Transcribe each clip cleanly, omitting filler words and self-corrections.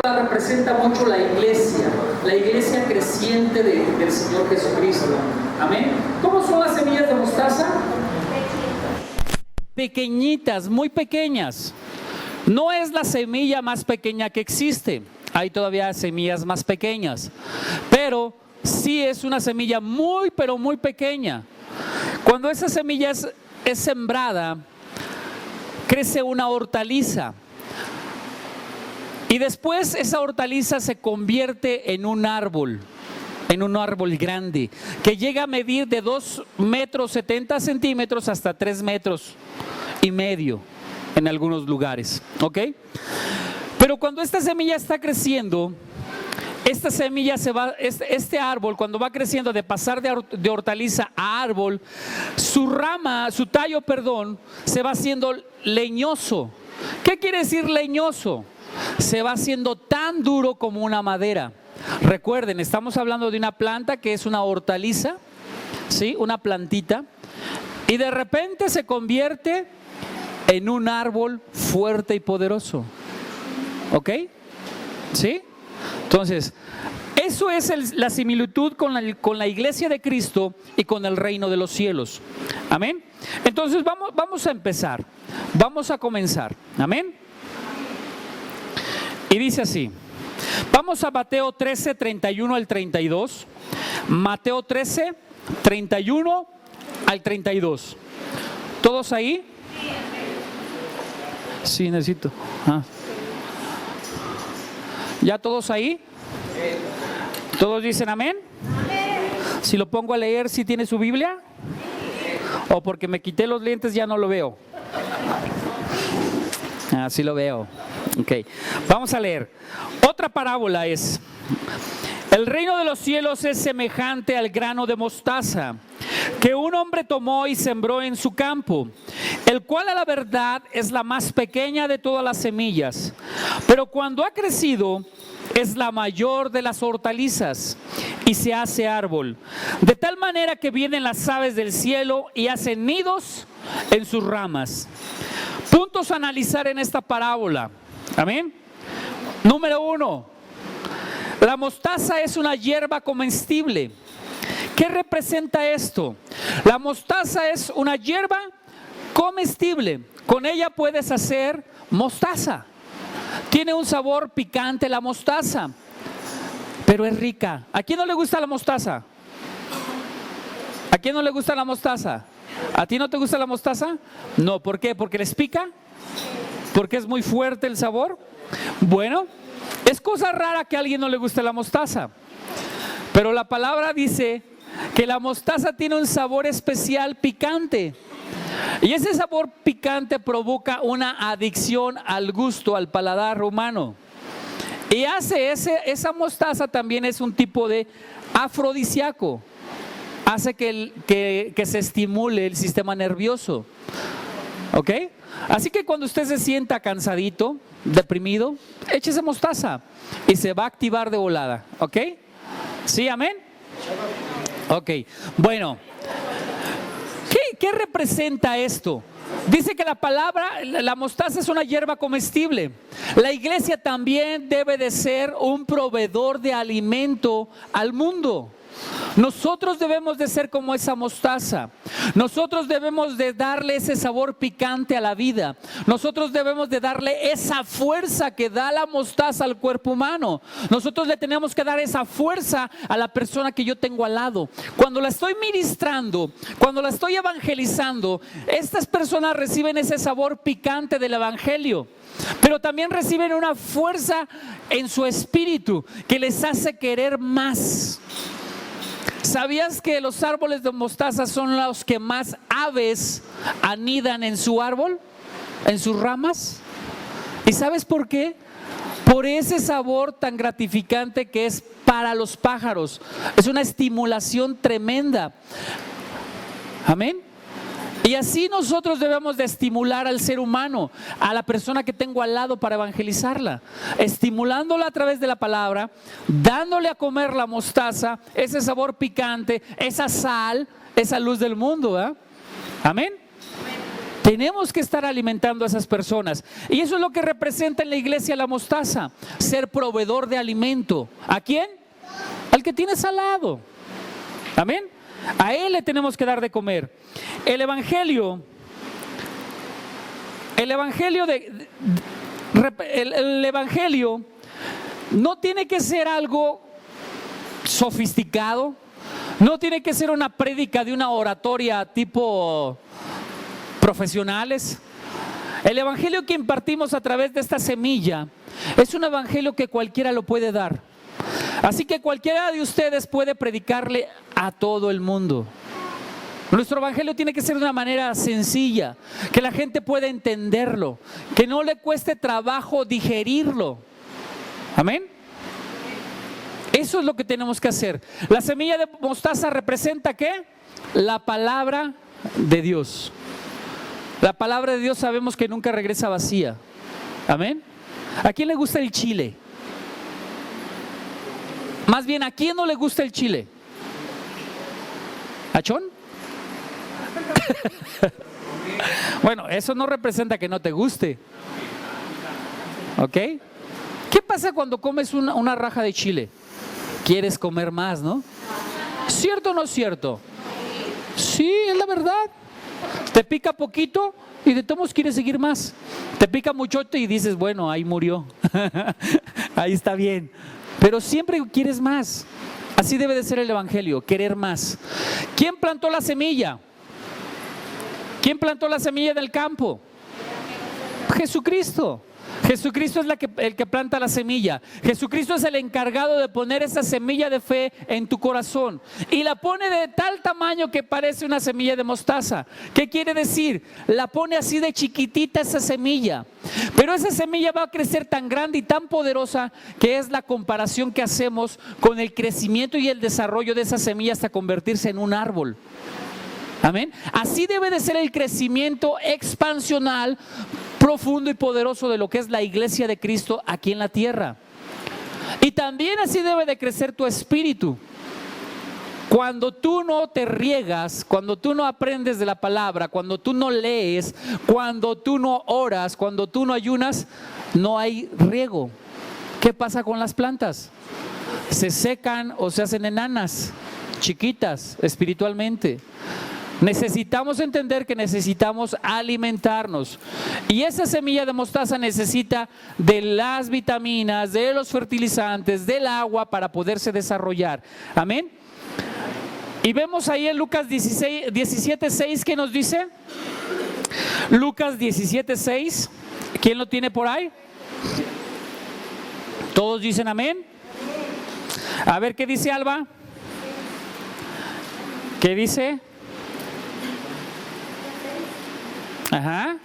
representa mucho la iglesia creciente del Señor Jesucristo. Amén. ¿Cómo son las semillas de mostaza? Pequeñitas, muy pequeñas. No es la semilla más pequeña que existe. Hay todavía semillas más pequeñas, pero sí es una semilla muy, pero muy pequeña. Cuando esa semilla es sembrada, crece una hortaliza. Y después esa hortaliza se convierte en un árbol grande, que llega a medir de 2 metros 70 centímetros hasta 3 metros y medio en algunos lugares, ¿ok? Pero cuando esta semilla está creciendo, esta semilla este árbol cuando va creciendo de pasar de hortaliza a árbol, su tallo, se va haciendo leñoso. ¿Qué quiere decir leñoso? Se va haciendo tan duro como una madera. Recuerden, estamos hablando de una planta que es una hortaliza, ¿sí? Una plantita, y de repente se convierte en un árbol fuerte y poderoso. ¿Ok? ¿Sí? Entonces, eso es la similitud con la iglesia de Cristo y con el reino de los cielos. Amén. Entonces vamos a empezar. Vamos a comenzar. Amén. Y dice así. Vamos a Mateo 13, 31 al 32. Mateo 13, 31 al 32. ¿Todos ahí? Sí, necesito. ¿Ya todos ahí? ¿Todos dicen amén? Si lo pongo a leer, ¿sí tiene su Biblia? ¿O porque me quité los lentes ya no lo veo? Sí lo veo. Ok, vamos a leer. Otra parábola es: el reino de los cielos es semejante al grano de mostaza que un hombre tomó y sembró en su campo, el cual a la verdad es la más pequeña de todas las semillas, pero cuando ha crecido es la mayor de las hortalizas y se hace árbol, de tal manera que vienen las aves del cielo y hacen nidos en sus ramas. Puntos a analizar en esta parábola. Amén. Número 1, la mostaza es una hierba comestible. ¿Qué representa esto? La mostaza es una hierba comestible. Con ella puedes hacer mostaza. Tiene un sabor picante la mostaza, pero es rica. ¿A quién no le gusta la mostaza? ¿A quién no le gusta la mostaza? ¿A ti no te gusta la mostaza? No, ¿por qué? ¿Porque les pica? ¿Porque es muy fuerte el sabor? Bueno, es cosa rara que a alguien no le guste la mostaza, pero la palabra dice que la mostaza tiene un sabor especial picante, y ese sabor picante provoca una adicción al gusto, al paladar humano, y esa mostaza también es un tipo de afrodisíaco. Hace que se estimule el sistema nervioso. ¿Ok? Así que cuando usted se sienta cansadito, deprimido, échese mostaza y se va a activar de volada. ¿Ok? ¿Sí? ¿Amén? Ok. Bueno, ¿qué representa esto? Dice que la mostaza es una hierba comestible. La iglesia también debe de ser un proveedor de alimento al mundo. Nosotros debemos de ser como esa mostaza. Nosotros debemos de darle ese sabor picante a la vida. Nosotros debemos de darle esa fuerza que da la mostaza al cuerpo humano. Nosotros le tenemos que dar esa fuerza a la persona que yo tengo al lado. Cuando la estoy ministrando, cuando la estoy evangelizando, estas personas reciben ese sabor picante del evangelio, pero también reciben una fuerza en su espíritu que les hace querer más. ¿Sabías que los árboles de mostaza son los que más aves anidan en su árbol, en sus ramas? ¿Y sabes por qué? Por ese sabor tan gratificante que es para los pájaros. Es una estimulación tremenda. Amén. Y así nosotros debemos de estimular al ser humano, a la persona que tengo al lado para evangelizarla, estimulándola a través de la palabra, dándole a comer la mostaza, ese sabor picante, esa sal, esa luz del mundo, ¿eh? Amén. Tenemos que estar alimentando a esas personas. Y eso es lo que representa en la iglesia la mostaza, ser proveedor de alimento. ¿A quién? Al que tienes al lado. Amén. A él le tenemos que dar de comer. El evangelio no tiene que ser algo sofisticado, no tiene que ser una prédica de una oratoria tipo profesionales. El evangelio que impartimos a través de esta semilla es un evangelio que cualquiera lo puede dar. Así que cualquiera de ustedes puede predicarle a todo el mundo. Nuestro evangelio tiene que ser de una manera sencilla, que la gente pueda entenderlo, que no le cueste trabajo digerirlo. Amén. Eso es lo que tenemos que hacer. La semilla de mostaza representa ¿qué? La palabra de Dios. La palabra de Dios sabemos que nunca regresa vacía. Amén. ¿A quién le gusta el chile? Más bien, ¿a quién no le gusta el chile? ¿A Chon? Bueno, eso no representa que no te guste. ¿Ok? ¿Qué pasa cuando comes una raja de chile? Quieres comer más, ¿no? ¿Cierto o no es cierto? Sí, es la verdad. Te pica poquito y de todos quieres seguir más. Te pica muchote y dices, bueno, ahí murió. Ahí está bien. Pero siempre quieres más. Así debe de ser el evangelio, querer más. ¿Quién plantó la semilla? ¿Quién plantó la semilla del campo? Jesucristo. Jesucristo es el que planta la semilla. Jesucristo es el encargado de poner esa semilla de fe en tu corazón. Y la pone de tal tamaño que parece una semilla de mostaza. ¿Qué quiere decir? La pone así de chiquitita esa semilla. Pero esa semilla va a crecer tan grande y tan poderosa que es la comparación que hacemos con el crecimiento y el desarrollo de esa semilla hasta convertirse en un árbol. Amén. Así debe de ser el crecimiento expansional, profundo y poderoso de lo que es la iglesia de Cristo aquí en la tierra. Y también así debe de crecer tu espíritu. Cuando tú no te riegas, cuando tú no aprendes de la palabra, cuando tú no lees, cuando tú no oras, cuando tú no ayunas, no hay riego. ¿Qué pasa con las plantas? Se secan o se hacen enanas, chiquitas espiritualmente. Necesitamos entender que necesitamos alimentarnos. Y esa semilla de mostaza necesita de las vitaminas, de los fertilizantes, del agua para poderse desarrollar. Amén. Y vemos ahí en Lucas 17:6, ¿qué nos dice? Lucas 17:6. ¿Quién lo tiene por ahí? ¿Todos dicen amén? A ver, ¿qué dice Alba? ¿Qué dice? Ajá.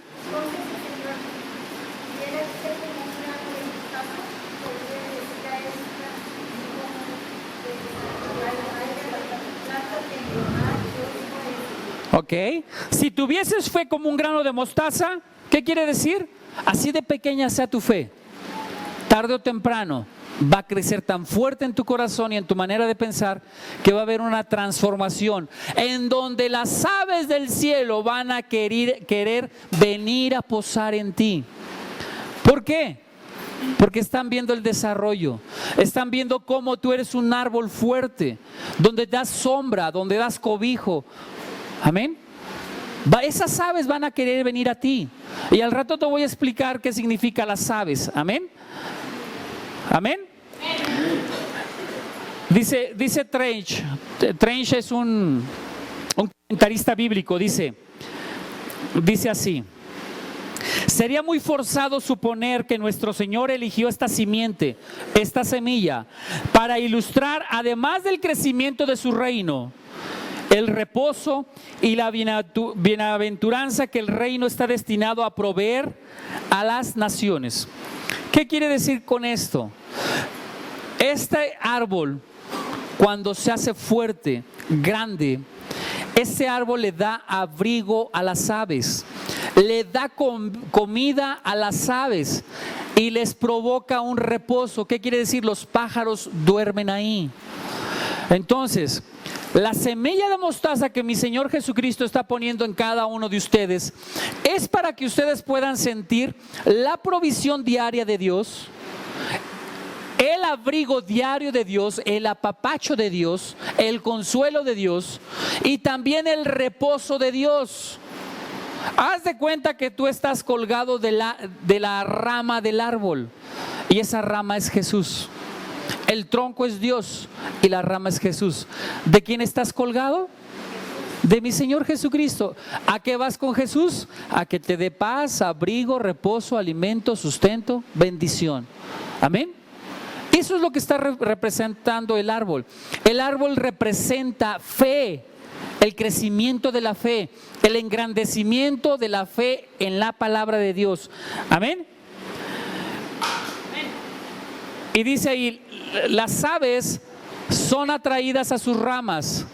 Ok. Si tuvieses fe como un grano de mostaza, ¿qué quiere decir? Así de pequeña sea tu fe, tarde o temprano va a crecer tan fuerte en tu corazón y en tu manera de pensar que va a haber una transformación en donde las aves del cielo van a querer venir a posar en ti. ¿Por qué? Porque están viendo el desarrollo, están viendo cómo tú eres un árbol fuerte, donde das sombra, donde das cobijo. Amén. Esas aves van a querer venir a ti. Y al rato te voy a explicar qué significa las aves. Amén. Amén. Dice Trench. Trench es un comentarista bíblico. Dice así: sería muy forzado suponer que nuestro Señor eligió esta simiente, esta semilla, para ilustrar, además del crecimiento de su reino, el reposo y la bienaventuranza que el reino está destinado a proveer a las naciones. ¿Qué quiere decir con esto? Este árbol, cuando se hace fuerte, grande, ese árbol le da abrigo a las aves, le da comida a las aves y les provoca un reposo. ¿Qué quiere decir? Los pájaros duermen ahí. Entonces, La semilla de mostaza que mi Señor Jesucristo está poniendo en cada uno de ustedes es para que ustedes puedan sentir la provisión diaria de Dios, el abrigo diario de Dios, el apapacho de Dios, el consuelo de Dios y también el reposo de Dios. Haz de cuenta que tú estás colgado de la rama del árbol y esa rama es Jesús. El tronco es Dios y la rama es Jesús. ¿De quién estás colgado? De mi Señor Jesucristo. ¿A qué vas con Jesús? A que te dé paz, abrigo, reposo, alimento, sustento, bendición. Amén. Eso es lo que está representando el árbol. El árbol representa fe, el crecimiento de la fe, el engrandecimiento de la fe en la palabra de Dios. Amén. Y dice ahí, las aves son atraídas a sus ramas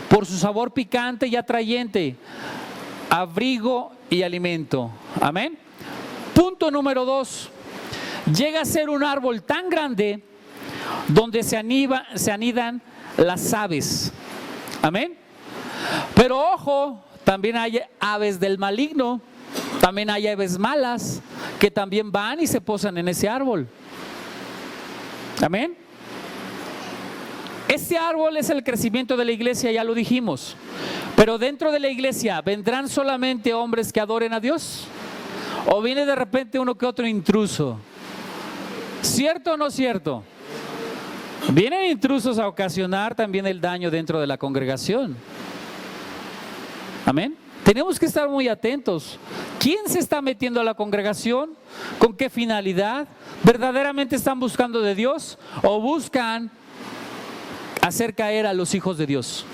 por su sabor picante y atrayente, abrigo y alimento. Amén. Punto número 2. Llega a ser un árbol tan grande donde se anidan las aves. Amén. Pero ojo, también hay aves del maligno, también hay aves malas que también van y se posan en ese árbol. Amén. Este árbol es el crecimiento de la iglesia, ya lo dijimos. Pero dentro de la iglesia, ¿vendrán solamente hombres que adoren a Dios? ¿O viene de repente uno que otro intruso? ¿Cierto o no cierto? Vienen intrusos a ocasionar también el daño dentro de la congregación. Amén. Tenemos que estar muy atentos. ¿Quién se está metiendo a la congregación? ¿Con qué finalidad? ¿Verdaderamente están buscando de Dios o buscan hacer caer a los hijos de Dios?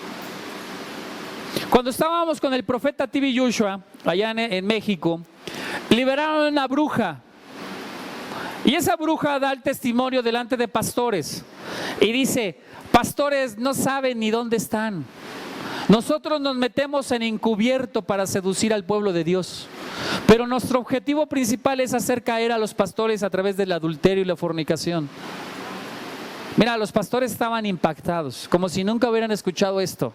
Cuando estábamos con el profeta T.B. Joshua allá en México, liberaron a una bruja. Y esa bruja da el testimonio delante de pastores y dice: pastores no saben ni dónde están. Nosotros nos metemos en encubierto para seducir al pueblo de Dios, pero nuestro objetivo principal es hacer caer a los pastores a través del adulterio y la fornicación. Mira, los pastores estaban impactados, como si nunca hubieran escuchado esto.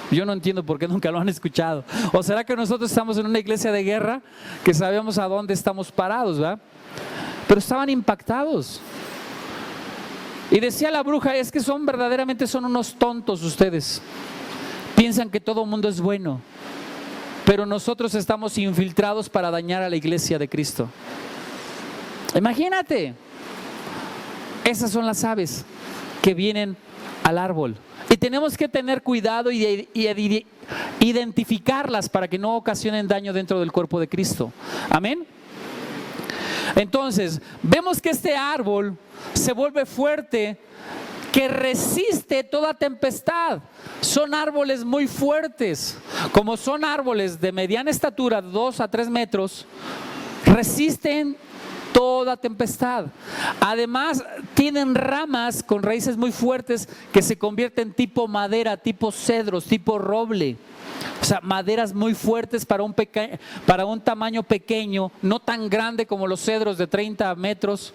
Yo no entiendo por qué nunca lo han escuchado. ¿O será que nosotros estamos en una iglesia de guerra que sabemos a dónde estamos parados, ¿verdad? Pero estaban impactados. Y decía la bruja: es que verdaderamente son unos tontos ustedes. Piensan que todo el mundo es bueno, pero nosotros estamos infiltrados para dañar a la iglesia de Cristo. Imagínate. Esas son las aves que vienen al árbol. Y tenemos que tener cuidado y identificarlas para que no ocasionen daño dentro del cuerpo de Cristo. Amén. Entonces, vemos que este árbol se vuelve fuerte, que resiste toda tempestad. Son árboles muy fuertes. Como son árboles de mediana estatura, 2 a 3 metros, resisten toda tempestad. Además, tienen ramas con raíces muy fuertes que se convierten tipo madera, tipo cedros, tipo roble. O sea, maderas muy fuertes para un tamaño pequeño, no tan grande como los cedros de 30 metros.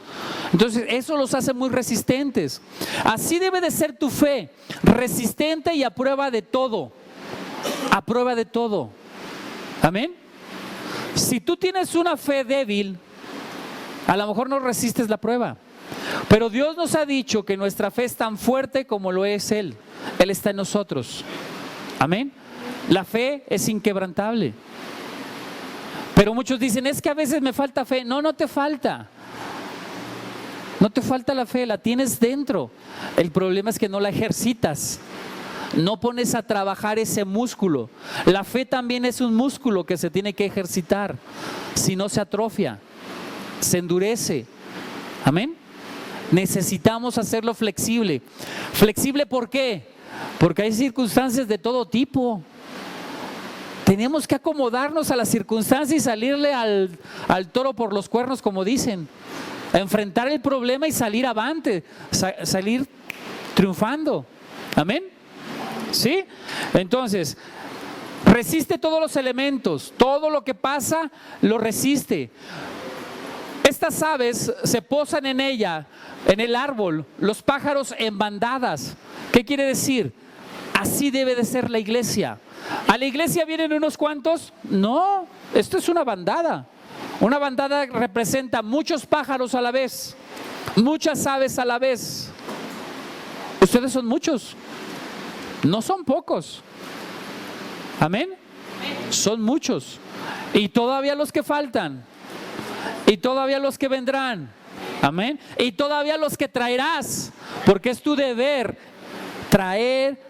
Entonces, eso los hace muy resistentes. Así debe de ser tu fe, resistente y a prueba de todo. A prueba de todo. Amén. Si tú tienes una fe débil, a lo mejor no resistes la prueba. Pero Dios nos ha dicho que nuestra fe es tan fuerte como lo es Él. Él está en nosotros. Amén. La fe es inquebrantable. Pero muchos dicen: es que a veces me falta fe. No, no te falta. No te falta la fe, la tienes dentro. El problema es que no la ejercitas. No pones a trabajar ese músculo. La fe también es un músculo que se tiene que ejercitar. Si no, se atrofia, se endurece. Amén. Necesitamos hacerlo flexible. ¿Flexible por qué? Porque hay circunstancias de todo tipo. Tenemos que acomodarnos a las circunstancias y salirle al toro por los cuernos, como dicen. Enfrentar el problema y salir avante, salir triunfando. Amén. ¿Sí? Entonces, resiste todos los elementos. Todo lo que pasa lo resiste. Estas aves se posan en ella, en el árbol, los pájaros en bandadas. ¿Qué quiere decir? Así debe de ser la iglesia. ¿A la iglesia vienen unos cuantos? No, esto es una bandada. Una bandada representa muchos pájaros a la vez, muchas aves a la vez. Ustedes son muchos, no son pocos. Amén. Son muchos. Y todavía los que faltan. Y todavía los que vendrán. Amén. Y todavía los que traerás. Porque es tu deber traer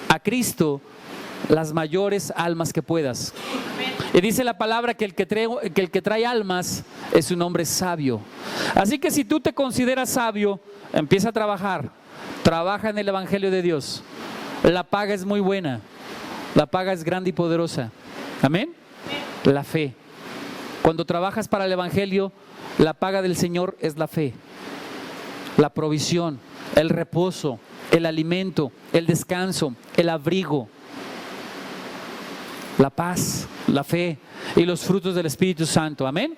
a Cristo las mayores almas que puedas. Y dice la palabra que el que trae almas es un hombre sabio. Así que si tú te consideras sabio, empieza a trabajar. Trabaja en el Evangelio de Dios. La paga es muy buena. La paga es grande y poderosa. Amén. La fe. Cuando trabajas para el Evangelio, la paga del Señor es la fe, la provisión, el reposo, el alimento, el descanso, el abrigo, la paz, la fe y los frutos del Espíritu Santo. Amén.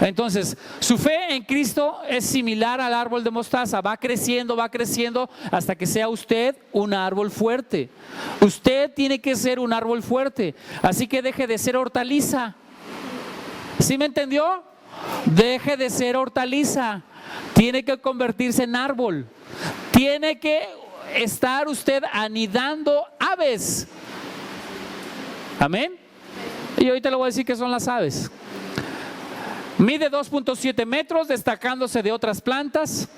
Entonces, su fe en Cristo es similar al árbol de mostaza, va creciendo hasta que sea usted un árbol fuerte. Usted tiene que ser un árbol fuerte, así que deje de ser hortaliza. ¿Sí me entendió? Deje de ser hortaliza, tiene que convertirse en árbol, tiene que estar usted anidando aves. Amén. Y ahorita le voy a decir qué son las aves. Mide 2.7 metros, destacándose de otras plantas.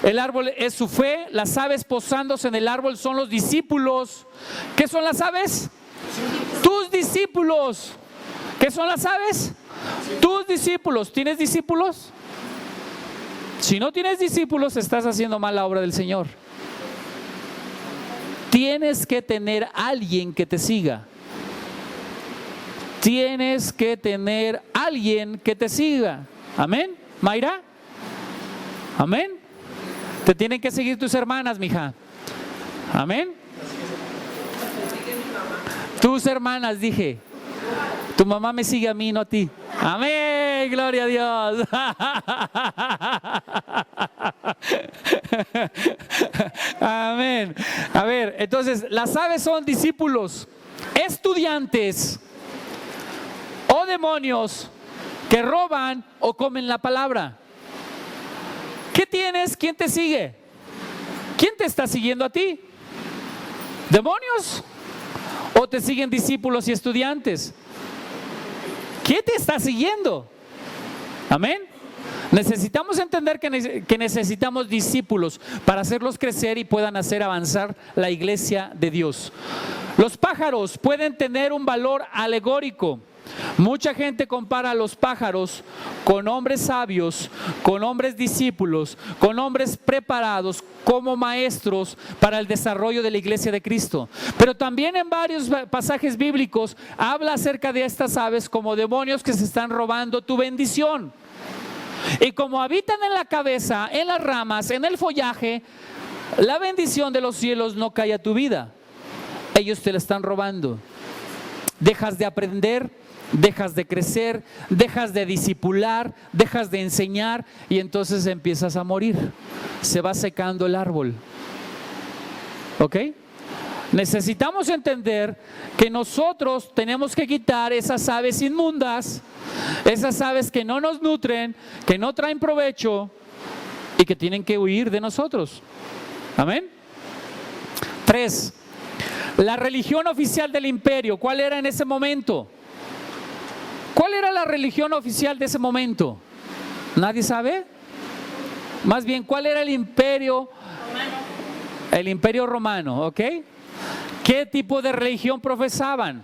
El árbol es su fe. Las aves posándose en el árbol son los discípulos. ¿Qué son las aves? Tus discípulos. ¿Qué son las aves? Tus discípulos. ¿Tienes discípulos? Si no tienes discípulos, estás haciendo mal la obra del Señor. Tienes que tener alguien que te siga. Tienes que tener alguien que te siga. Amén, Mayra. Amén. Te tienen que seguir tus hermanas, mija. Amén. Tus hermanas, dije. Tu mamá me sigue a mí, no a ti. Amén, gloria a Dios. Amén. A ver, entonces, las aves son discípulos, estudiantes o demonios que roban o comen la palabra. ¿Qué tienes? ¿Quién te sigue? ¿Quién te está siguiendo a ti? ¿Demonios? ¿O te siguen discípulos y estudiantes? ¿Quién te está siguiendo? Amén. Necesitamos entender que necesitamos discípulos para hacerlos crecer y puedan hacer avanzar la iglesia de Dios. Los pájaros pueden tener un valor alegórico. Mucha gente compara a los pájaros con hombres sabios, con hombres discípulos, con hombres preparados como maestros para el desarrollo de la iglesia de Cristo. Pero también en varios pasajes bíblicos habla acerca de estas aves como demonios que se están robando tu bendición. Y como habitan en la cabeza, en las ramas, en el follaje, la bendición de los cielos no cae a tu vida. Ellos te la están robando. Dejas de aprender, dejas de crecer, dejas de discipular, dejas de enseñar y entonces empiezas a morir. Se va secando el árbol. ¿Ok? Necesitamos entender que nosotros tenemos que quitar esas aves inmundas, esas aves que no nos nutren, que no traen provecho y que tienen que huir de nosotros. Amén. 3. La religión oficial del imperio, ¿cuál era en ese momento? ¿Cuál era la religión oficial de ese momento? ¿Nadie sabe? Más bien, ¿cuál era el imperio? El imperio romano, ¿ok? ¿Qué tipo de religión profesaban?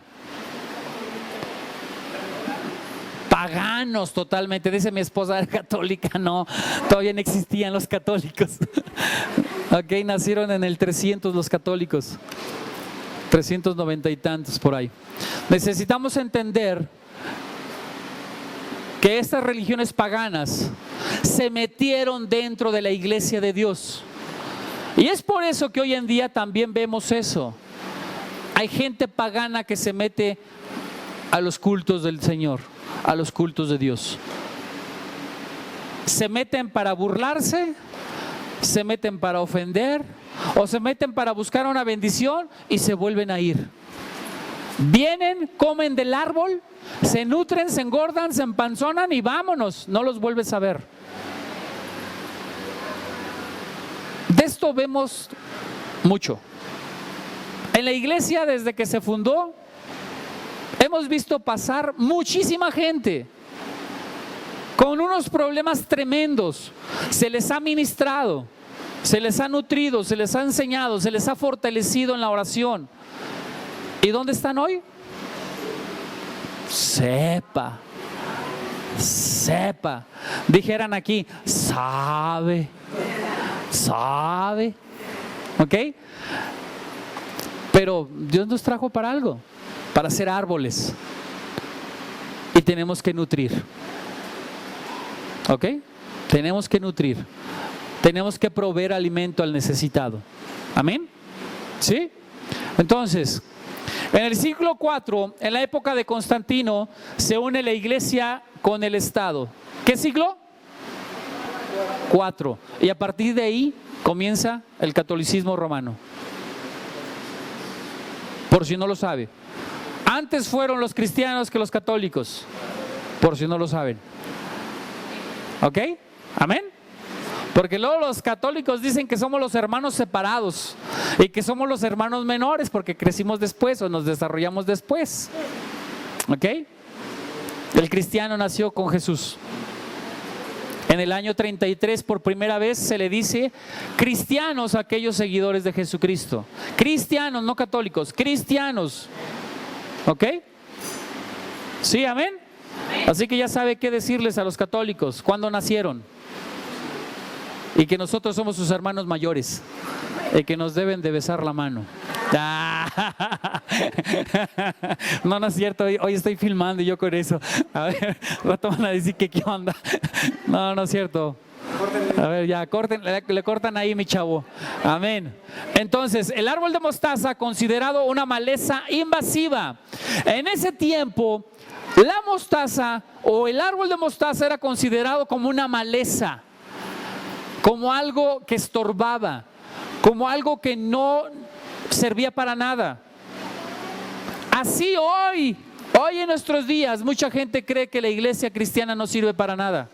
Paganos totalmente. Dice mi esposa, era católica. No, todavía no existían los católicos. Ok, nacieron en el 300 los católicos. 390 y tantos por ahí. Necesitamos entender que estas religiones paganas se metieron dentro de la iglesia de Dios. Y es por eso que hoy en día también vemos eso. Hay gente pagana que se mete a los cultos del Señor, a los cultos de Dios. Se meten para burlarse, se meten para ofender o se meten para buscar una bendición y se vuelven a ir. Vienen, comen del árbol, se nutren, se engordan, se empanzonan y vámonos, no los vuelves a ver. De esto vemos mucho. En la iglesia, desde que se fundó, hemos visto pasar muchísima gente con unos problemas tremendos. Se les ha ministrado, se les ha nutrido, se les ha enseñado, se les ha fortalecido en la oración. ¿Y dónde están hoy? Sepa, dijeran aquí, sabe, ¿ok? Pero Dios nos trajo para algo, para ser árboles, y tenemos que nutrir, ¿ok? Tenemos que nutrir, tenemos que proveer alimento al necesitado. ¿Amén? ¿Sí? Entonces, en el siglo IV, en la época de Constantino, se une la iglesia con el Estado. ¿Qué siglo? IV. Y a partir de ahí comienza el catolicismo romano. Por si no lo sabe. Antes fueron los cristianos que los católicos. Por si no lo saben. ¿Ok? ¿Amén? Porque luego los católicos dicen que somos los hermanos separados y que somos los hermanos menores porque crecimos después o nos desarrollamos después. ¿Ok? El cristiano nació con Jesús. En el año 33 por primera vez se le dice cristianos a aquellos seguidores de Jesucristo. Cristianos, no católicos, cristianos. ¿Ok? ¿Sí, amén? Así que ya sabe qué decirles a los católicos, cuándo nacieron. Y que nosotros somos sus hermanos mayores y que nos deben de besar la mano. No es cierto, hoy estoy filmando y yo con eso. A ver, rato van a decir que qué onda. No es cierto. A ver, ya, le cortan ahí, mi chavo. Amén. Entonces, el árbol de mostaza, considerado una maleza invasiva. En ese tiempo, la mostaza o el árbol de mostaza era considerado como una maleza, como algo que estorbaba, como algo que no servía para nada. Así hoy en nuestros días, mucha gente cree que la iglesia cristiana no sirve para nada.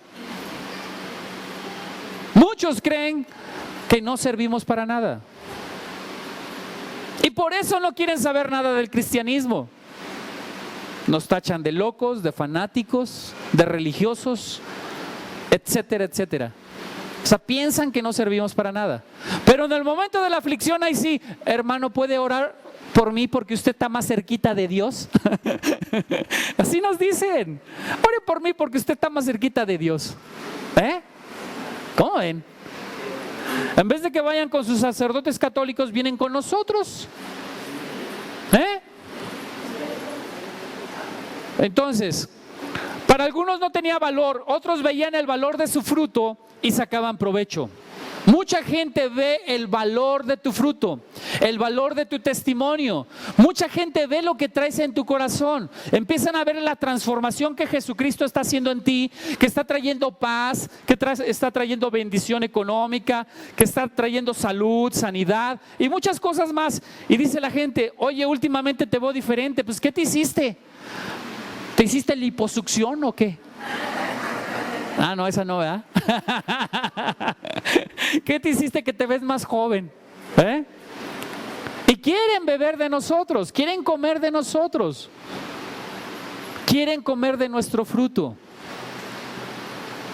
Muchos creen que no servimos para nada. Y por eso no quieren saber nada del cristianismo. Nos tachan de locos, de fanáticos, de religiosos, etcétera, etcétera. O sea, piensan que no servimos para nada. Pero en el momento de la aflicción, ahí sí, hermano, ¿puede orar por mí porque usted está más cerquita de Dios? Así nos dicen. Ore por mí porque usted está más cerquita de Dios. ¿Cómo ven? En vez de que vayan con sus sacerdotes católicos, vienen con nosotros. Entonces, para algunos no tenía valor, otros veían el valor de su fruto y sacaban provecho. Mucha gente ve el valor de tu fruto, el valor de tu testimonio. Mucha gente ve lo que traes en tu corazón. Empiezan a ver la transformación que Jesucristo está haciendo en ti, que está trayendo paz, que está trayendo bendición económica, que está trayendo salud, sanidad y muchas cosas más. Y dice la gente, oye, últimamente te veo diferente. Pues, ¿qué te hiciste? ¿Te hiciste liposucción o qué? Ah, no, esa no, ¿verdad? ¿Qué te hiciste que te ves más joven? Y quieren beber de nosotros, quieren comer de nosotros, quieren comer de nuestro fruto.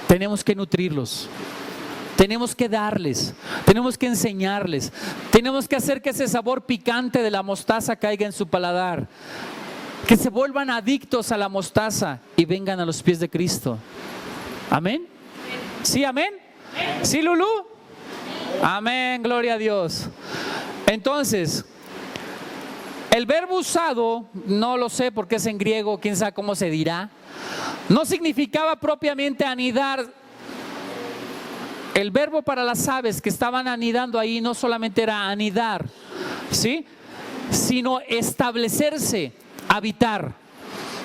Tenemos que nutrirlos, tenemos que darles, tenemos que enseñarles, tenemos que hacer que ese sabor picante de la mostaza caiga en su paladar, que se vuelvan adictos a la mostaza y vengan a los pies de Cristo. ¿Amén? ¿Sí, amén? ¿Sí, Lulú? Amén, gloria a Dios. Entonces, el verbo usado, no lo sé porque es en griego, quién sabe cómo se dirá, no significaba propiamente anidar. El verbo para las aves que estaban anidando ahí no solamente era anidar, ¿sí? Sino establecerse, habitar.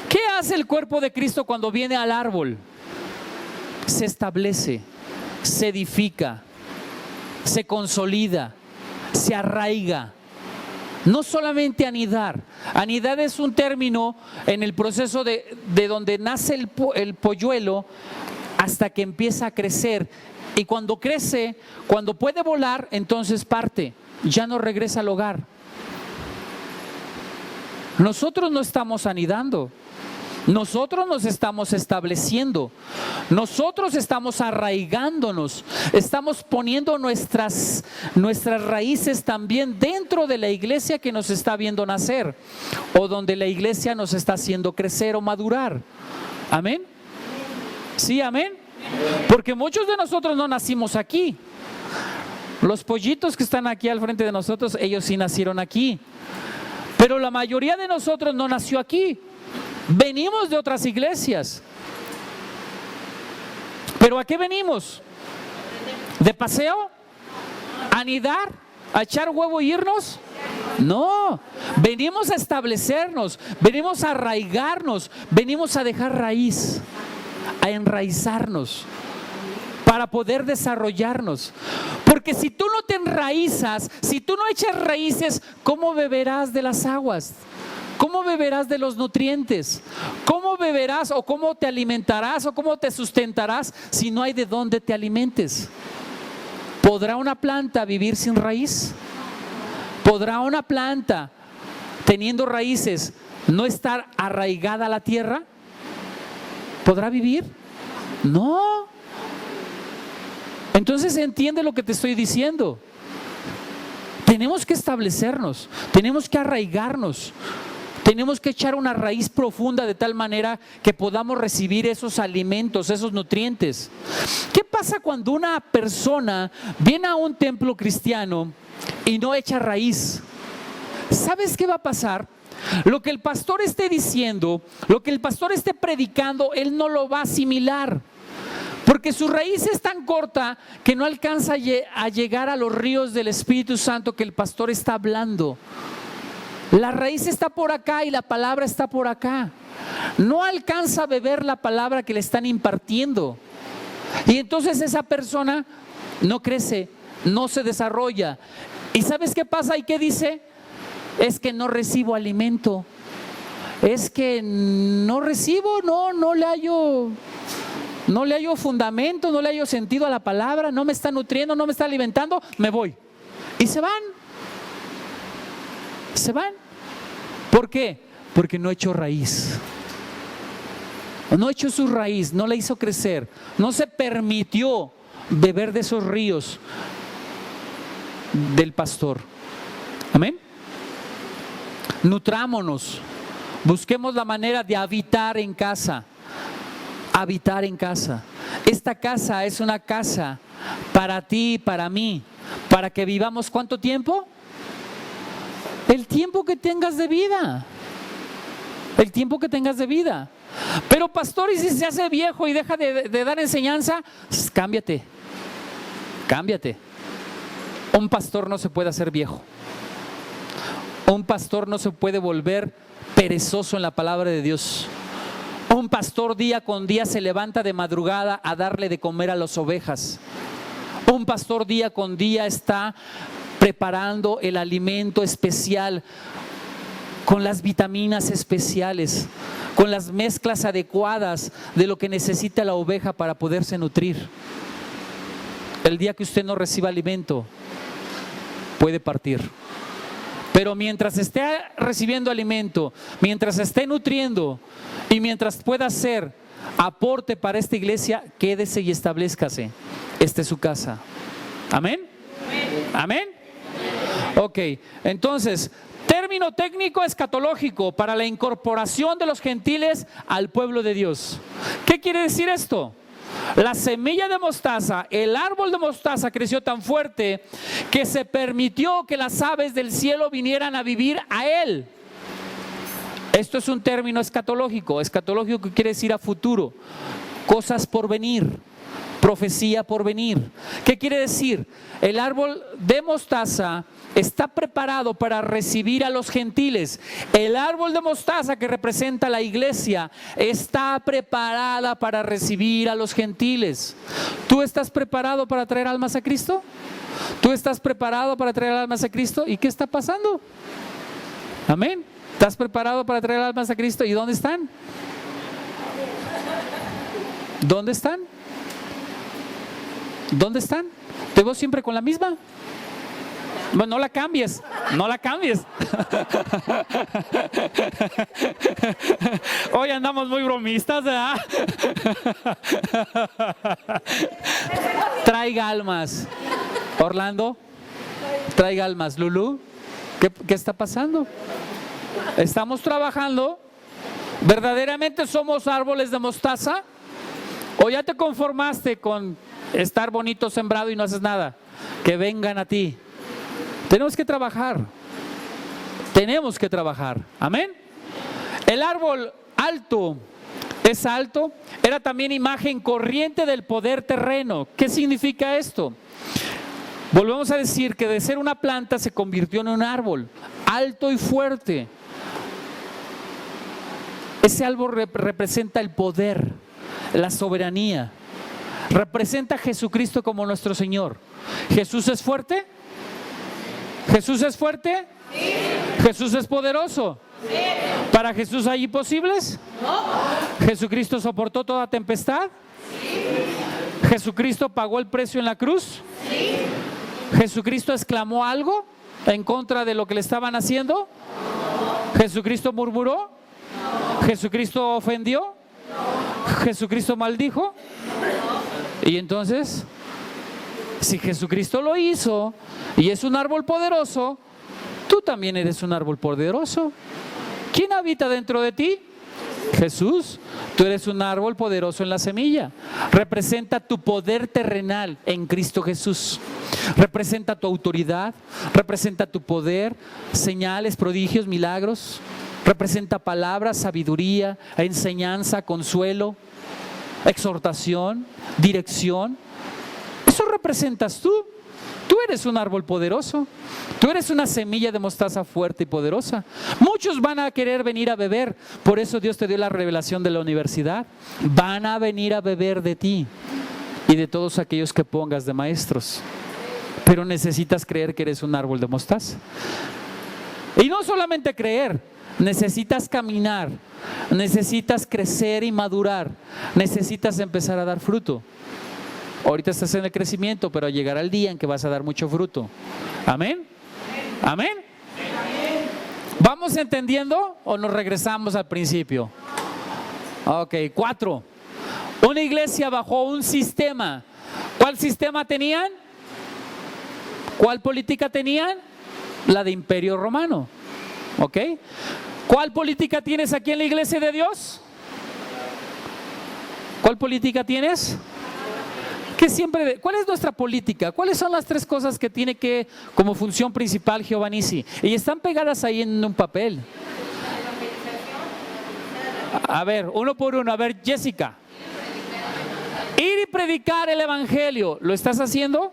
¿Qué hace el cuerpo de Cristo cuando viene al árbol? Se establece, se edifica, se consolida, se arraiga. No solamente anidar. Anidar es un término en el proceso de donde nace el polluelo hasta que empieza a crecer. Y cuando crece, cuando puede volar, entonces parte. Ya no regresa al hogar. Nosotros no estamos anidando. Nosotros nos estamos estableciendo, nosotros estamos arraigándonos, estamos poniendo nuestras raíces también dentro de la iglesia que nos está viendo nacer o donde la iglesia nos está haciendo crecer o madurar. ¿Amén? Sí, amén. Porque muchos de nosotros no nacimos aquí. Los pollitos que están aquí al frente de nosotros, ellos sí nacieron aquí. Pero la mayoría de nosotros no nació aquí. Venimos de otras iglesias. ¿Pero a qué venimos? ¿De paseo? ¿A anidar? ¿A echar huevo e irnos? No, venimos a establecernos, venimos a arraigarnos, venimos a dejar raíz, a enraizarnos para poder desarrollarnos. Porque si tú no te enraizas, si tú no echas raíces, ¿cómo beberás de las aguas? ¿Cómo beberás de los nutrientes? ¿Cómo beberás o cómo te alimentarás o cómo te sustentarás si no hay de dónde te alimentes? ¿Podrá una planta vivir sin raíz? ¿Podrá una planta, teniendo raíces, no estar arraigada a la tierra? ¿Podrá vivir? No. Entonces entiende lo que te estoy diciendo. Tenemos que establecernos, tenemos que arraigarnos. Tenemos que echar una raíz profunda de tal manera que podamos recibir esos alimentos, esos nutrientes. ¿Qué pasa cuando una persona viene a un templo cristiano y no echa raíz? ¿Sabes qué va a pasar? Lo que el pastor esté diciendo, lo que el pastor esté predicando, él no lo va a asimilar. Porque su raíz es tan corta que no alcanza a llegar a los ríos del Espíritu Santo que el pastor está hablando. La raíz está por acá y la palabra está por acá. No alcanza a beber la palabra que le están impartiendo. Y entonces esa persona no crece, no se desarrolla. ¿Y sabes qué pasa y qué dice? Es que no recibo alimento. Es que no recibo, no le hallo fundamento, no le hallo sentido a la palabra, no me está nutriendo, no me está alimentando, me voy. Y se van. Se van. ¿Por qué? Porque no echó raíz. No echó su raíz, no la hizo crecer, no se permitió beber de esos ríos del pastor. Amén. Nutrámonos, busquemos la manera de habitar en casa. Habitar en casa. Esta casa es una casa para ti y para mí, para que vivamos ¿cuánto tiempo? El tiempo que tengas de vida. El tiempo que tengas de vida. Pero pastor, ¿y si se hace viejo y deja de dar enseñanza? Pues, cámbiate. Un pastor no se puede hacer viejo. Un pastor no se puede volver perezoso en la palabra de Dios. Un pastor día con día se levanta de madrugada a darle de comer a las ovejas. Un pastor día con día está preparando el alimento especial con las vitaminas especiales, con las mezclas adecuadas de lo que necesita la oveja para poderse nutrir. El día que usted no reciba alimento, puede partir. Pero mientras esté recibiendo alimento, mientras esté nutriendo y mientras pueda hacer aporte para esta iglesia, quédese y establezcase. Esta es su casa. ¿Amén? ¿Amén? Ok, entonces, término técnico escatológico para la incorporación de los gentiles al pueblo de Dios. ¿Qué quiere decir esto? La semilla de mostaza, el árbol de mostaza creció tan fuerte que se permitió que las aves del cielo vinieran a vivir a él. Esto es un término escatológico. Escatológico quiere decir a futuro, cosas por venir, profecía por venir. ¿Qué quiere decir? El árbol de mostaza está preparado para recibir a los gentiles. El árbol de mostaza que representa la iglesia está preparada para recibir a los gentiles. ¿Tú estás preparado para traer almas a Cristo? ¿Tú estás preparado para traer almas a Cristo? ¿Y qué está pasando? Amén. ¿Estás preparado para traer almas a Cristo? ¿Y dónde están? ¿Dónde están? ¿Dónde están? ¿Te veo siempre con la misma? Bueno, no la cambies, no la cambies. Hoy andamos muy bromistas, ¿verdad? Traiga almas. Orlando, traiga almas. Lulú, ¿qué está pasando? Estamos trabajando. ¿Verdaderamente somos árboles de mostaza? ¿O ya te conformaste con estar bonito sembrado y no haces nada? Que vengan a ti. Tenemos que trabajar. Tenemos que trabajar. Amén. El árbol alto, es alto, era también imagen corriente del poder terreno. ¿Qué significa esto? Volvemos a decir que de ser una planta se convirtió en un árbol alto y fuerte. Ese árbol representa el poder, la soberanía. Representa a Jesucristo como nuestro Señor. ¿Jesús es fuerte? ¿Jesús es fuerte? Sí. ¿Jesús es poderoso? Sí. ¿Para Jesús hay imposibles? No. ¿Jesucristo soportó toda tempestad? Sí. ¿Jesucristo pagó el precio en la cruz? Sí. ¿Jesucristo exclamó algo en contra de lo que le estaban haciendo? No. ¿Jesucristo murmuró? No. ¿Jesucristo ofendió? No. ¿Jesucristo maldijo? No. Y entonces, si Jesucristo lo hizo y es un árbol poderoso, tú también eres un árbol poderoso. ¿Quién habita dentro de ti? Jesús. Tú eres un árbol poderoso en la semilla. Representa tu poder terrenal en Cristo Jesús. Representa tu autoridad, representa tu poder, señales, prodigios, milagros. Representa palabras, sabiduría, enseñanza, consuelo, exhortación, dirección. Eso representas tú. Tú eres un árbol poderoso. Tú eres una semilla de mostaza fuerte y poderosa. Muchos van a querer venir a beber. Por eso Dios te dio la revelación de la universidad. Van a venir a beber de ti y de todos aquellos que pongas de maestros. Pero necesitas creer que eres un árbol de mostaza. Y no solamente creer, necesitas caminar, necesitas crecer y madurar, necesitas empezar a dar fruto. Ahorita estás en el crecimiento, pero llegará el día en que vas a dar mucho fruto. ¿Amén? ¿Amén? ¿Vamos entendiendo o nos regresamos al principio? Ok, 4. Una iglesia bajo un sistema. ¿Cuál sistema tenían? ¿Cuál política tenían? La de Imperio Romano. ¿Ok? ¿Cuál política tienes aquí en la iglesia de Dios? ¿Cuál política tienes? ¿Cuál es nuestra política? ¿Cuáles son las 3 cosas que tiene que, como función principal, Jehová Nissi? Y están pegadas ahí en un papel. A ver, uno por uno. A ver, Jessica. Ir y predicar el evangelio. ¿Lo estás haciendo?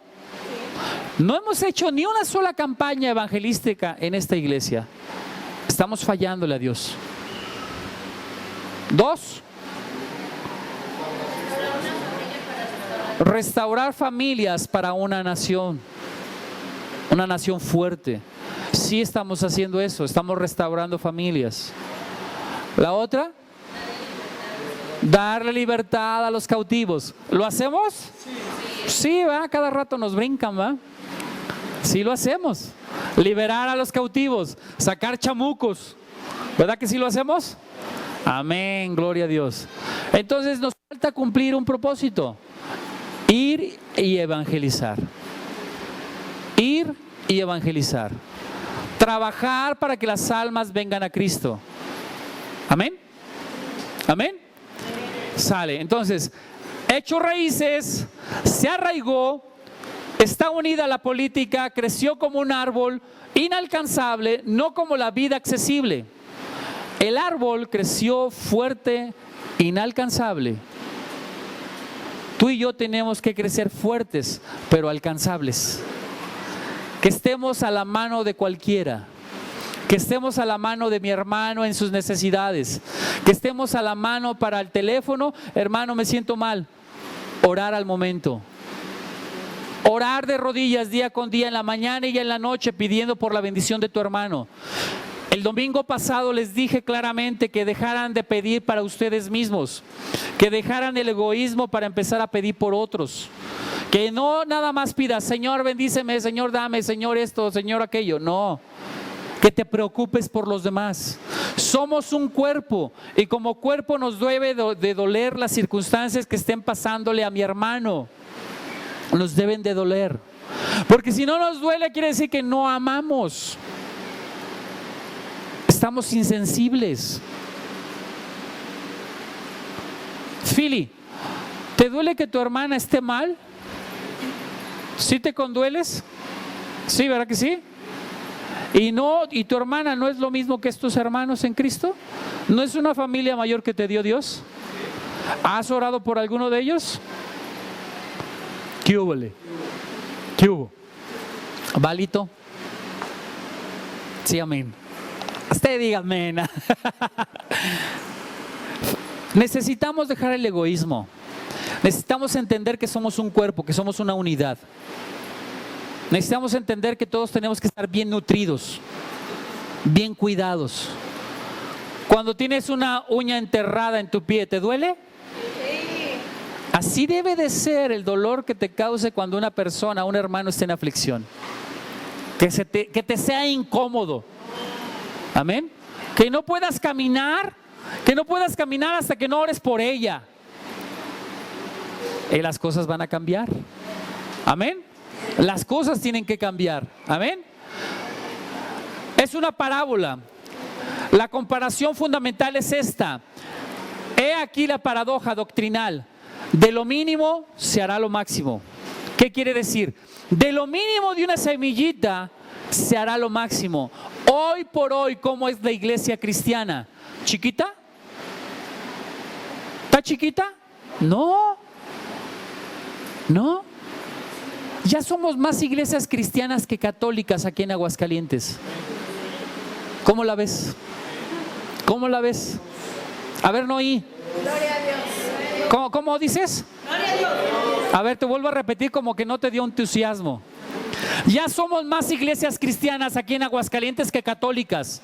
No hemos hecho ni una sola campaña evangelística en esta iglesia. Estamos fallándole a Dios. 2. Restaurar familias para una nación fuerte. Sí estamos haciendo eso, estamos restaurando familias. La otra, darle libertad a los cautivos. ¿Lo hacemos? Sí, ¿va? Cada rato nos brincan, ¿va? Sí lo hacemos. Liberar a los cautivos, sacar chamucos. ¿Verdad que sí lo hacemos? Amén, gloria a Dios. Entonces nos falta cumplir un propósito. Ir y evangelizar. Ir y evangelizar. Trabajar para que las almas vengan a Cristo. Amén. Amén. Sale. Entonces, echó raíces, se arraigó, está unida a la política, creció como un árbol inalcanzable, no como la vida accesible. El árbol creció fuerte, inalcanzable. Tú y yo tenemos que crecer fuertes, pero alcanzables. Que estemos a la mano de cualquiera. Que estemos a la mano de mi hermano en sus necesidades. Que estemos a la mano para el teléfono. Hermano, me siento mal. Orar al momento. Orar de rodillas día con día, en la mañana y en la noche, pidiendo por la bendición de tu hermano. El domingo pasado les dije claramente que dejaran de pedir para ustedes mismos, que dejaran el egoísmo para empezar a pedir por otros. Que no nada más pidas, Señor bendíceme, Señor dame, Señor esto, Señor aquello. No, que te preocupes por los demás. Somos un cuerpo y como cuerpo nos debe de doler las circunstancias que estén pasándole a mi hermano. Nos deben de doler. Porque si no nos duele quiere decir que no amamos. Estamos insensibles. Philly, ¿te duele que tu hermana esté mal? ¿Sí te condueles? Sí, ¿verdad que sí? ¿Y tu hermana no es lo mismo que tus hermanos en Cristo? ¿No es una familia mayor que te dio Dios? ¿Has orado por alguno de ellos? ¿Qué hubo? ¿Qué hubo? ¿Valito? Sí, amén. Usted diga amén. Necesitamos dejar el egoísmo. Necesitamos entender que somos un cuerpo, que somos una unidad. Necesitamos entender que todos tenemos que estar bien nutridos, bien cuidados. Cuando tienes una uña enterrada en tu pie, ¿te duele? Así debe de ser el dolor que te cause cuando una persona, un hermano esté en aflicción. Que te sea incómodo. Amén. Que no puedas caminar hasta que no ores por ella. Y las cosas van a cambiar. Amén. Las cosas tienen que cambiar. Amén. Es una parábola. La comparación fundamental es esta. He aquí la paradoja doctrinal. De lo mínimo se hará lo máximo. ¿Qué quiere decir? De lo mínimo de una semillita se hará lo máximo. Hoy por hoy, ¿cómo es la iglesia cristiana? ¿Chiquita? ¿Está chiquita? No. No. Ya somos más iglesias cristianas que católicas aquí en Aguascalientes. ¿Cómo la ves? ¿Cómo la ves? A ver, no oí. Gloria a Dios. ¿Cómo dices? Gloria a Dios. A ver, te vuelvo a repetir como que no te dio entusiasmo. Ya somos más iglesias cristianas aquí en Aguascalientes que católicas.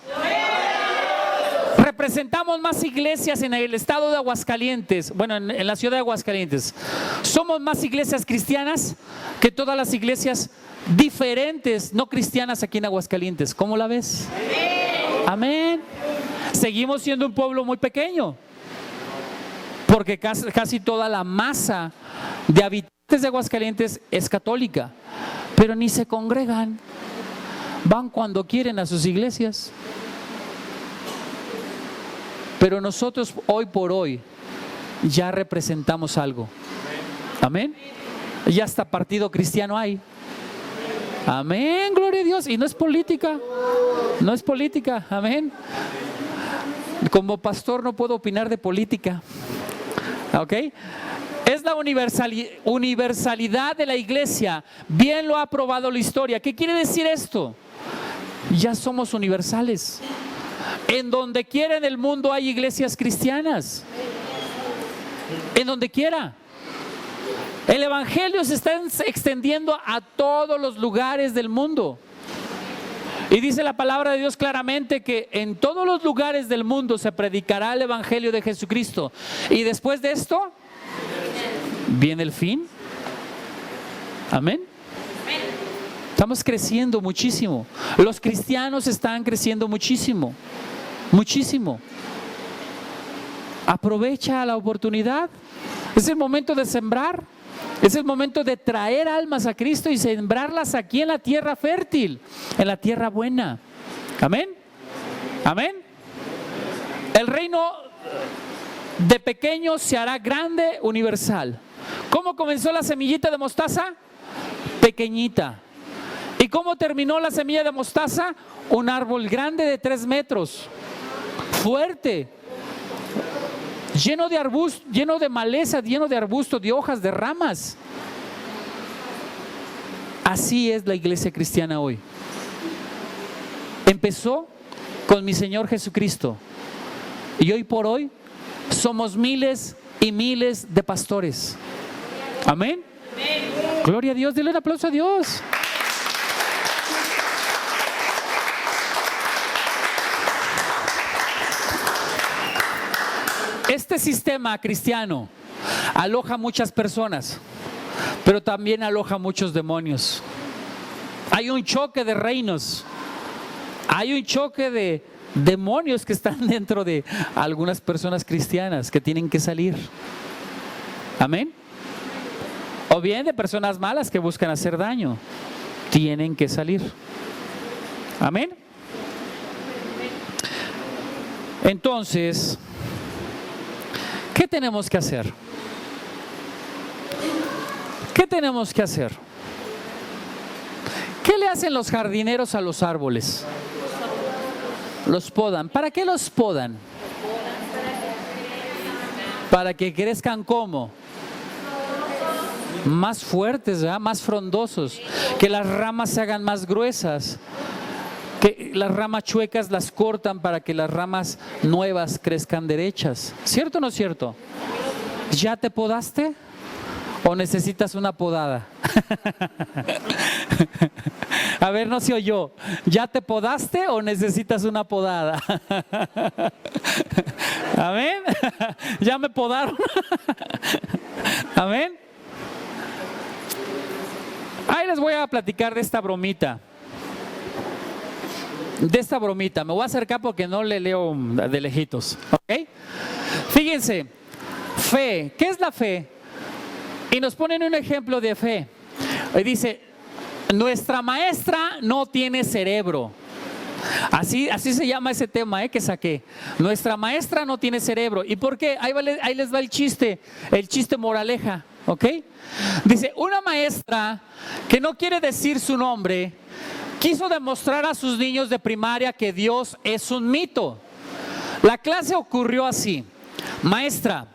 Representamos más iglesias en el estado de Aguascalientes, bueno, en la ciudad de Aguascalientes. Somos más iglesias cristianas que todas las iglesias diferentes, no cristianas aquí en Aguascalientes. ¿Cómo la ves? Amén. Seguimos siendo un pueblo muy pequeño, porque casi toda la masa de habitantes de Aguascalientes es católica, pero ni se congregan, van cuando quieren a sus iglesias. Pero nosotros hoy por hoy ya representamos algo. Amén. Ya hasta partido cristiano hay. Amén, gloria a Dios. Y no es política. No es política. Amén. Como pastor no puedo opinar de política. ¿Ok? Es la universalidad de la iglesia. Bien lo ha probado la historia. ¿Qué quiere decir esto? Ya somos universales. En donde quiera en el mundo hay iglesias cristianas. En donde quiera. El evangelio se está extendiendo a todos los lugares del mundo. Y dice la palabra de Dios claramente que en todos los lugares del mundo se predicará el evangelio de Jesucristo. Y después de esto viene el fin. Amén. Estamos creciendo muchísimo. Los cristianos están creciendo muchísimo. Muchísimo. Aprovecha la oportunidad. Es el momento de sembrar. Es el momento de traer almas a Cristo y sembrarlas aquí en la tierra fértil, en la tierra buena. Amén. Amén. El reino de pequeño se hará grande, universal. ¿Cómo comenzó la semillita de mostaza? Pequeñita. ¿Y cómo terminó la semilla de mostaza? Un árbol grande de 3 metros, fuerte, lleno de arbustos, lleno de maleza, lleno de arbustos, de hojas, de ramas. Así es la iglesia cristiana hoy. Empezó con mi Señor Jesucristo y hoy por hoy somos miles y miles de pastores. Amén. Gloria a Dios, denle un aplauso a Dios. Este sistema cristiano aloja a muchas personas, pero también aloja a muchos demonios. Hay un choque de reinos, hay un choque de demonios que están dentro de algunas personas cristianas que tienen que salir. Amén. O bien de personas malas que buscan hacer daño, tienen que salir. Amén. Entonces, ¿qué tenemos que hacer? ¿Qué tenemos que hacer? ¿Qué le hacen los jardineros a los árboles? Los podan. ¿Para qué los podan? Para que crezcan ¿cómo? Más fuertes, ¿verdad? Más frondosos, que las ramas se hagan más gruesas, que las ramas chuecas las cortan para que las ramas nuevas crezcan derechas. ¿Cierto o no es cierto? ¿Ya te podaste? ¿O necesitas una podada? A ver, no se oyó. ¿Ya te podaste o necesitas una podada? Amén. ¿Ya me podaron? Amén. Ahí les voy a platicar de esta bromita. Me voy a acercar porque no le leo de lejitos. ¿Ok? Fíjense, fe. ¿Qué es la fe? Y nos ponen un ejemplo de fe. Y dice, nuestra maestra no tiene cerebro. Así se llama ese tema que saqué. Nuestra maestra no tiene cerebro. ¿Y por qué? Ahí les va el chiste moraleja. ¿Ok? Dice, una maestra que no quiere decir su nombre quiso demostrar a sus niños de primaria que Dios es un mito. La clase ocurrió así. Maestra,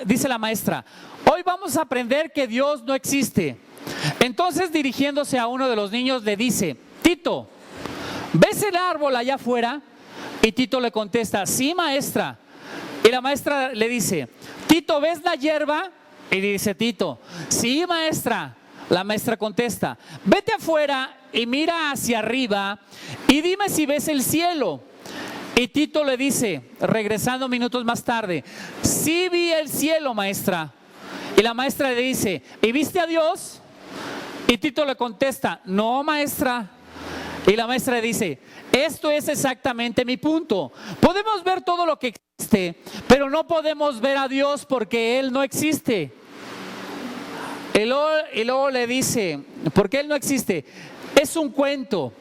dice la maestra, hoy vamos a aprender que Dios no existe. Entonces, dirigiéndose a uno de los niños, le dice, Tito, ¿ves el árbol allá afuera? Y Tito le contesta, sí, maestra. Y la maestra le dice, Tito, ¿ves la hierba? Y dice Tito, sí, maestra. La maestra contesta, vete afuera y mira hacia arriba y dime si ves el cielo. Y Tito le dice, regresando minutos más tarde, sí vi el cielo, maestra. Y la maestra le dice, ¿y viste a Dios? Y Tito le contesta, no, maestra. Y la maestra le dice, esto es exactamente mi punto. Podemos ver todo lo que existe, pero no podemos ver a Dios porque Él no existe. Y luego le dice, ¿por qué Él no existe? Es un cuento.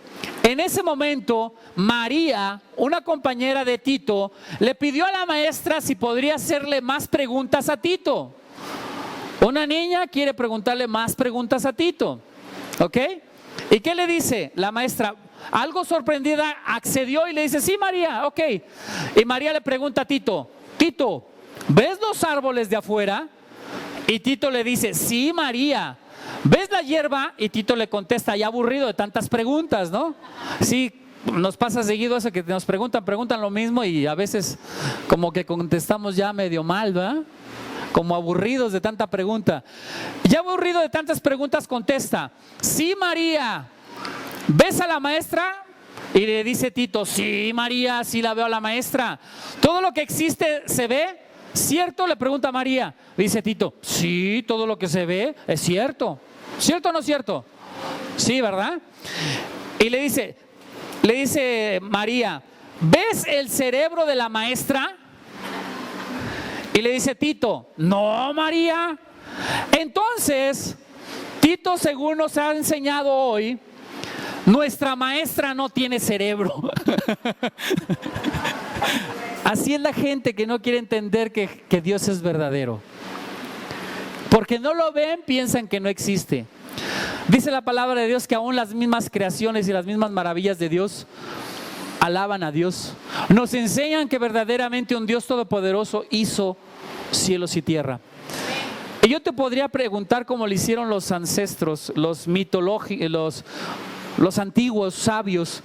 En ese momento, María, una compañera de Tito, le pidió a la maestra si podría hacerle más preguntas a Tito. Una niña quiere preguntarle más preguntas a Tito. ¿Ok? ¿Y qué le dice? La maestra, algo sorprendida, accedió y le dice, sí, María, ok. Y María le pregunta a Tito, Tito, ¿ves los árboles de afuera? Y Tito le dice, sí, María. ¿Ves la hierba? Y Tito le contesta, ya aburrido de tantas preguntas, ¿no? Sí, nos pasa seguido eso que nos preguntan lo mismo y a veces como que contestamos ya medio mal, ¿verdad? Como aburridos de tanta pregunta. Ya aburrido de tantas preguntas contesta, sí, María. ¿Ves a la maestra? Y le dice Tito, sí, María, sí la veo a la maestra. ¿Todo lo que existe se ve? ¿Cierto? Le pregunta María. Dice Tito, sí, todo lo que se ve es cierto. ¿Cierto o no cierto? Sí, ¿verdad? Y le dice María, ¿ves el cerebro de la maestra? Y le dice Tito, no, María. Entonces, Tito, según nos ha enseñado hoy, nuestra maestra no tiene cerebro. Así es la gente que no quiere entender que Dios es verdadero. Porque no lo ven, piensan que no existe. Dice la palabra de Dios que aún las mismas creaciones y las mismas maravillas de Dios alaban a Dios. Nos enseñan que verdaderamente un Dios todopoderoso hizo cielos y tierra. Y yo te podría preguntar cómo lo hicieron los ancestros, los antiguos sabios.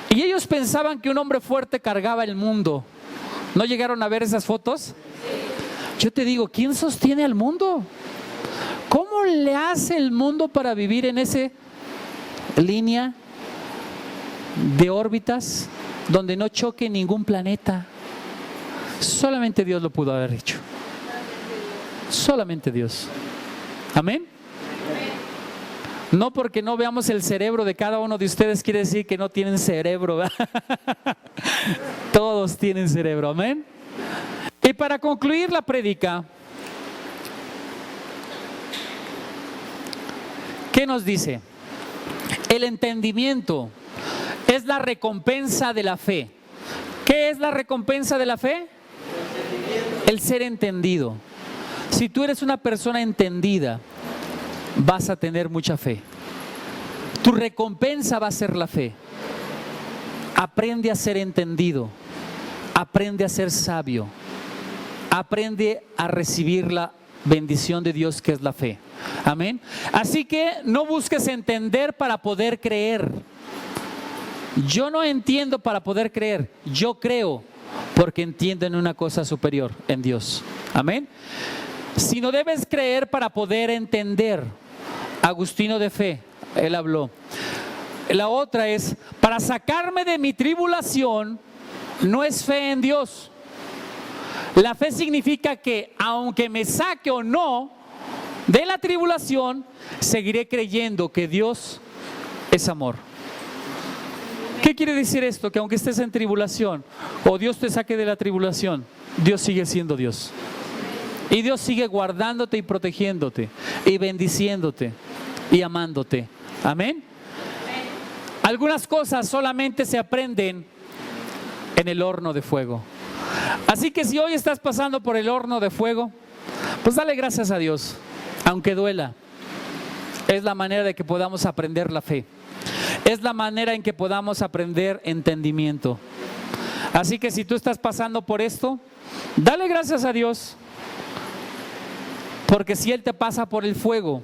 Y ellos pensaban que un hombre fuerte cargaba el mundo. ¿No llegaron a ver esas fotos? Yo te digo, ¿quién sostiene al mundo? ¿Cómo le hace el mundo para vivir en esa línea de órbitas donde no choque ningún planeta? Solamente Dios lo pudo haber hecho. Solamente Dios. Amén. No porque no veamos el cerebro de cada uno de ustedes quiere decir que no tienen cerebro. Todos tienen cerebro. Amén. Y para concluir la prédica, ¿qué nos dice? El entendimiento es la recompensa de la fe. ¿Qué es la recompensa de la fe? El ser entendido. Si tú eres una persona entendida, vas a tener mucha fe. Tu recompensa va a ser la fe. Aprende a ser entendido. Aprende a ser sabio. Aprende a recibir la bendición de Dios que es la fe. Amén. Así que no busques entender para poder creer. Yo no entiendo para poder creer. Yo creo porque entiendo en una cosa superior, en Dios. Amén. Si no debes creer para poder entender. Agustino de Fe, él habló. La otra es, para sacarme de mi tribulación, no es fe en Dios. La fe significa que aunque me saque o no de la tribulación, seguiré creyendo que Dios es amor. ¿Qué quiere decir esto? Que aunque estés en tribulación o Dios te saque de la tribulación, Dios sigue siendo Dios. Y Dios sigue guardándote y protegiéndote y bendiciéndote y amándote. Amén. Algunas cosas solamente se aprenden en el horno de fuego. Así que si hoy estás pasando por el horno de fuego, pues dale gracias a Dios, aunque duela. Es la manera de que podamos aprender la fe. Es la manera en que podamos aprender entendimiento. Así que si tú estás pasando por esto, dale gracias a Dios. Porque si Él te pasa por el fuego,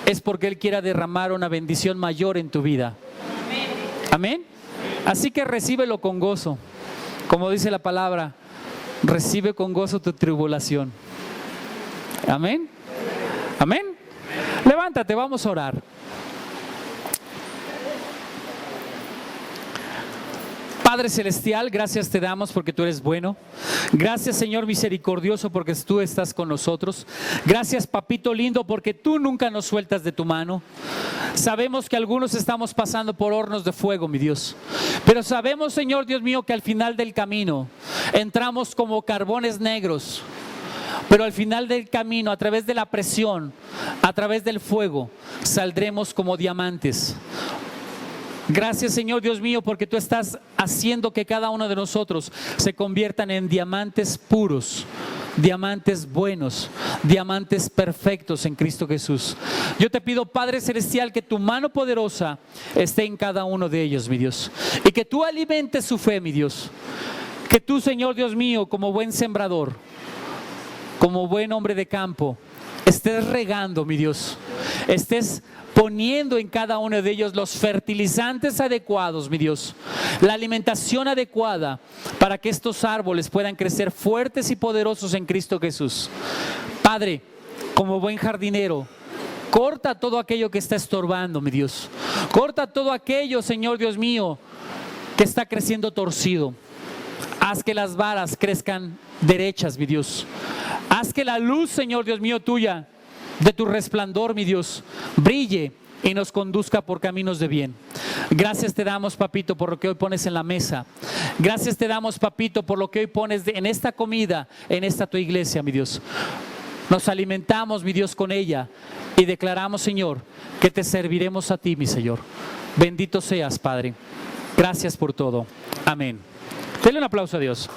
es porque Él quiera derramar una bendición mayor en tu vida. Amén. Así que recíbelo con gozo. Como dice la palabra, recibe con gozo tu tribulación. Amén. Amén. Levántate, vamos a orar. Padre Celestial, gracias te damos porque tú eres bueno. Gracias, Señor misericordioso, porque tú estás con nosotros. Gracias, Papito lindo, porque tú nunca nos sueltas de tu mano. Sabemos que algunos estamos pasando por hornos de fuego, mi Dios. Pero sabemos, Señor Dios mío, que al final del camino entramos como carbones negros. Pero al final del camino, a través de la presión, a través del fuego, saldremos como diamantes. Gracias, Señor Dios mío, porque tú estás haciendo que cada uno de nosotros se conviertan en diamantes puros, diamantes buenos, diamantes perfectos en Cristo Jesús. Yo te pido, Padre Celestial, que tu mano poderosa esté en cada uno de ellos, mi Dios, y que tú alimentes su fe, mi Dios. Que tú, Señor Dios mío, como buen sembrador, como buen hombre de campo, estés regando, mi Dios, estés poniendo en cada uno de ellos los fertilizantes adecuados, mi Dios, la alimentación adecuada para que estos árboles puedan crecer fuertes y poderosos en Cristo Jesús. Padre, como buen jardinero, corta todo aquello que está estorbando, mi Dios. Corta todo aquello, Señor Dios mío, que está creciendo torcido. Haz que las varas crezcan derechas, mi Dios. Haz que la luz, Señor Dios mío, tuya, de tu resplandor, mi Dios, brille y nos conduzca por caminos de bien. Gracias te damos, Papito, por lo que hoy pones en la mesa. Gracias te damos, Papito, por lo que hoy pones en esta comida, en esta tu iglesia, mi Dios. Nos alimentamos, mi Dios, con ella y declaramos, Señor, que te serviremos a ti, mi Señor. Bendito seas, Padre. Gracias por todo. Amén. Denle un aplauso a Dios.